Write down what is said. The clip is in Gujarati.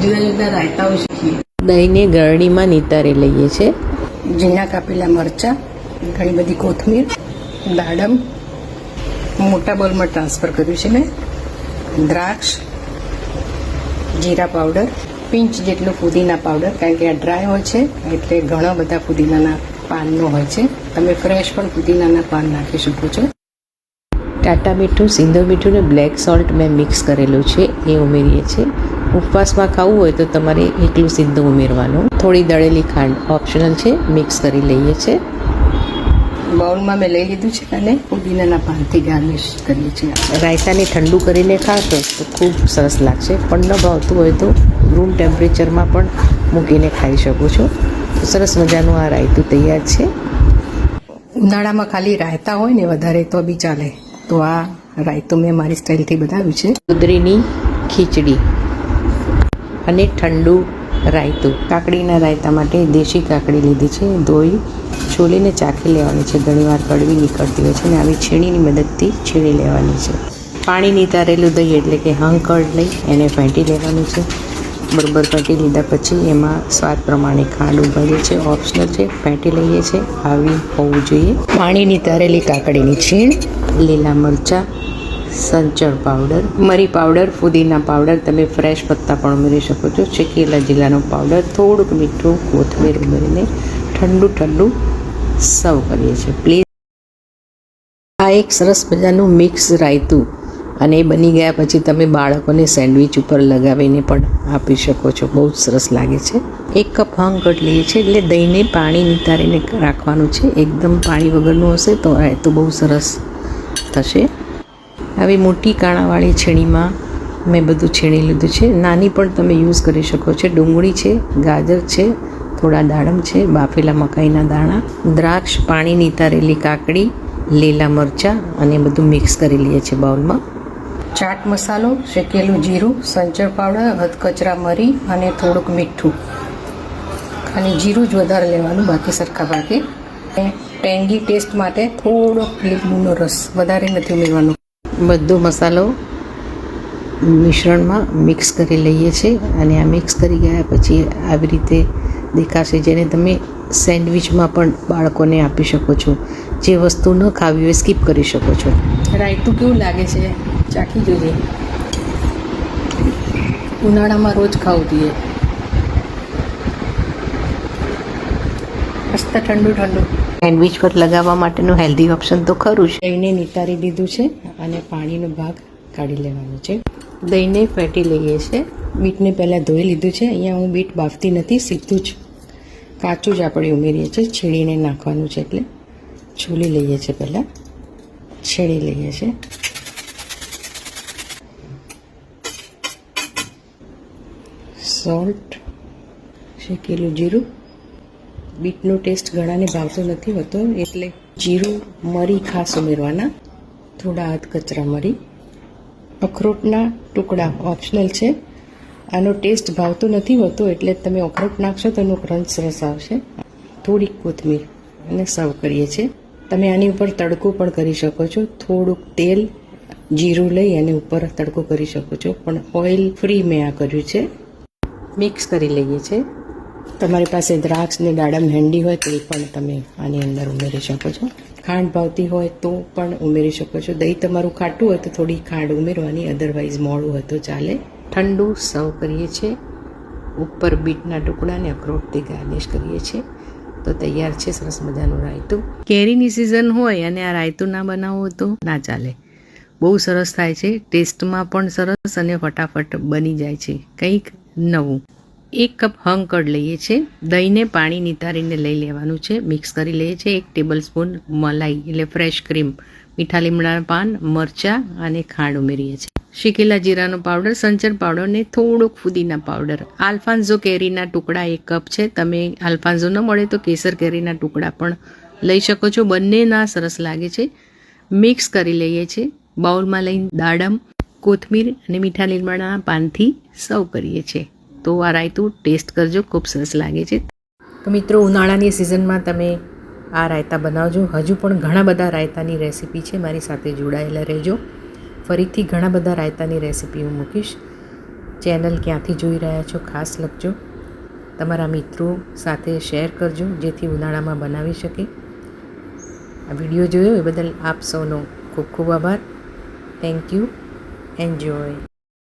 જુદા જુદા રાયતાઓ શીખીએ. દહીંને ગળણીમાં નિતારી લઈએ છીએ. ઝીણા કાપેલા મરચાં, ઘણી બધી કોથમીર, દાડમ મોટા બોલમાં ટ્રાન્સફર કર્યું છે મેં, દ્રાક્ષ, જીરા પાવડર, પિંચ જેટલો ફુદીના પાવડર, કારણ કે આ ડ્રાય હોય છે એટલે ઘણા બધા ફુદીનાના પાનનો હોય છે. તમે ફ્રેશ પણ ફુદીનાના પાન નાખી શકો છો. ટાટા મીઠું, સિંધવ મીઠું ને બ્લેક સોલ્ટ મેં મિક્સ કરેલું છે એ ઉમેરીએ છીએ. ઉપવાસમાં ખાવું હોય તો તમારે એકલું સિંધવ ઉમેરવાનું. થોડી દળેલી ખાંડ ઓપ્શનલ છે, મિક્સ કરી લઈએ છીએ. બાઉલમાં મેં લઈ લીધું છે અને ફુદીનાના પાનથી ગાર્નિશ કરીએ છીએ. રાયતાને ઠંડુ કરીને ખાશો તો ખૂબ સરસ લાગશે. પણ ન ભાવતું હોય તો રૂમ ટેમ્પરેચરમાં પણ મૂકીને ખાઈ શકો છો. તો સરસ મજાનું આ રાયતું તૈયાર છે. ઉનાળામાં ખાલી રાયતા હોય ને વધારે તો બી ચાલે. તો આ રાયતું મેં મારી સ્ટાઇલથી બનાવ્યું છે. કુદરીની ખીચડી અને ઠંડુ રાયતું. કાકડીના રાયતા માટે દેશી કાકડી લીધી છે, ધોઈ છોલીને ચાખી લેવાની છે. ઘણીવાર કડવી નીકળતી હોય છે અને આવી છીણીની મદદથી છીણી લેવાની છે. પાણી નિતારેલું દહીં એટલે કે હંકળ લઈ એને ફેંટી લેવાનું છે. બરોબર ફેંટી લીધા પછી એમાં સ્વાદ પ્રમાણે ખાંડ ઉમેરીએ છે, ઓપ્શનલ છે, ફેંટી લઈએ છીએ. આવી હોવું જોઈએ. પાણી નિતારેલી કાકડીની છીણ, લીલા મરચાં, સંચળ પાવડર, મરી પાવડર, ફુદીના પાવડર, તમે ફ્રેશ પત્તા પણ ઉમેરી શકો છો, શેકેલા જીરાનો પાવડર, થોડુંક મીઠું, કોથમીર ઉમેરીને ઠંડુ સર્વ કરીએ છીએ. પ્લીઝ આ એક સરસ મજાનું મિક્સ રાયતું, અને એ બની ગયા પછી તમે બાળકોને સેન્ડવિચ ઉપર લગાવીને પણ આપી શકો છો. બહુ જ સરસ લાગે છે. 1 કપ હંકટ લઈએ છીએ એટલે દહીંને પાણી નિતારીને રાખવાનું છે. એકદમ પાણી વગરનું હશે તો રાયતું બહુ સરસ થશે. આવી મોટી કાણાવાળી છીણીમાં મેં બધું છીણી લીધું છે. નાની પણ તમે યુઝ કરી શકો છો. ડુંગળી છે, ગાજર છે, થોડા દાડમ છે, બાફેલા મકાઈના દાણા, દ્રાક્ષ, પાણી નિતારેલી કાકડી, લીલા મરચાં અને બધું મિક્સ કરી લઈએ છીએ બાઉલમાં. ચાટ મસાલો, શેકેલું જીરું, સંચળ પાવડર, અધકચરા મરી અને થોડુંક મીઠું. ખાલી જીરું જ વધારે લેવાનું, બાકી સરખા ભાગે. અને ટેંગી ટેસ્ટ માટે થોડોક લીંબુનો રસ, વધારે નથી ઉમેરવાનો. બધો મસાલો મિશ્રણમાં મિક્સ કરી લઈએ છીએ. અને આ મિક્સ કરી ગયા પછી આવી રીતે દેખાશે, જેને તમે સેન્ડવિચમાં પણ બાળકોને આપી શકો છો. જે વસ્તુ ન ખાવી હોય સ્કીપ કરી શકો છો. રાયતું કેવું લાગે છે ચાખી જોજે. ઉનાળામાં રોજ ખાવું જોઈએ. મસ્ત ઠંડુ સેન્ડવિચ પર લગાવવા માટેનું હેલ્ધી ઓપ્શન તો ખરું છે. દહીંને નિતારી દીધું છે અને પાણીનો ભાગ કાઢી લેવાનો છે. દહીંને ફેંટી લઈએ છીએ. બીટને પહેલાં ધોઈ લીધું છે. અહીંયા હું બીટ બાફતી નથી, સીધું જ કાચું જ આપણે ઉમેરીએ છીએ. છીણીને નાખવાનું છે એટલે છોલી લઈએ છીએ, પહેલાં છીણી લઈએ છીએ. સોલ્ટ, શેકેલું જીરું. બીટનો ટેસ્ટ ઘણાને ભાવતો નથી હોતો એટલે જીરું, મરી ખાસ ઉમેરવાના, થોડા અધકચરા મરી. અખરોટના ટુકડા ઓપ્શનલ છે. આનો ટેસ્ટ ભાવતો નથી હોતો એટલે તમે અખરોટ નાખશો તો એનો ક્રંચ સરસ આવશે. થોડીક કોથમીર અને સર્વ કરીએ છીએ. તમે આની ઉપર તડકો પણ કરી શકો છો. થોડુંક તેલ, જીરું લઈ અને ઉપર તડકો કરી શકો છો, પણ ઓઇલ ફ્રી મેં આ કર્યું છે. મિક્સ કરી લઈએ છીએ. તમારી પાસે દ્રાક્ષ ને દાડમ હેન્ડી હોય તો એ પણ તમે આની અંદર ઉમેરી શકો છો. ખાંડ ભાવતી હોય તો પણ ઉમેરી શકો છો. દહીં તમારું ખાટું હોય તો થોડી ખાંડ ઉમેરવાની, અધરવાઇઝ મોડું હોય તો ચાલે. ઠંડુ સર્વ કરીએ છીએ. ઉપર બીટના ટુકડાને અખરોટથી ગાર્નિશ કરીએ છીએ. તો તૈયાર છે સરસ મજાનું રાયતું. કેરીની સિઝન હોય અને આ રાયતું ના બનાવો તો ના ચાલે. બહુ સરસ થાય છે, ટેસ્ટમાં પણ સરસ અને ફટાફટ બની જાય છે. કંઈક નવું. 1 કપ હંકડ લઈએ છીએ. દહીંને પાણી નિતારીને લઈ લેવાનું છે. મિક્સ કરી લઈએ છીએ. 1 ટેબલ સ્પૂન મલાઈ એટલે ફ્રેશ ક્રીમ, મીઠા લીમડાના પાન, મરચાં અને ખાંડ ઉમેરીએ છીએ. શેકેલા જીરાનો પાવડર, સંચર પાવડર અને થોડોક ફુદીના પાવડર. આલ્ફાન્ઝો કેરીના ટુકડા 1 કપ છે. તમે આલ્ફાન્ઝો ન મળે તો કેસર કેરીના ટુકડા પણ લઈ શકો છો. બંનેના સરસ લાગે છે. મિક્સ કરી લઈએ છીએ. બાઉલમાં લઈને દાડમ, કોથમીર અને મીઠા લીમડાના પાનથી સર્વ કરીએ છીએ. તો આ રાયતું ટેસ્ટ કરજો, ખૂબ સરસ લાગે છે. તો મિત્રો, ઉનાળાની સિઝનમાં તમે આ રાયતા બનાવજો. હજુ પણ ઘણા બધા રાયતાની રેસીપી છે, મારી સાથે જોડાયેલા રહેજો. ફરીથી ઘણા બધા રાયતાની રેસીપી હું મૂકીશ. ચેનલ ક્યાંથી જોઈ રહ્યા છો ખાસ લખજો. તમારા મિત્રો સાથે શેર કરજો જેથી ઉનાળામાં બનાવી શકે. આ વિડીયો જોયો એ બદલ આપ સૌનો ખૂબ ખૂબ આભાર. Thank you. એન્જોય.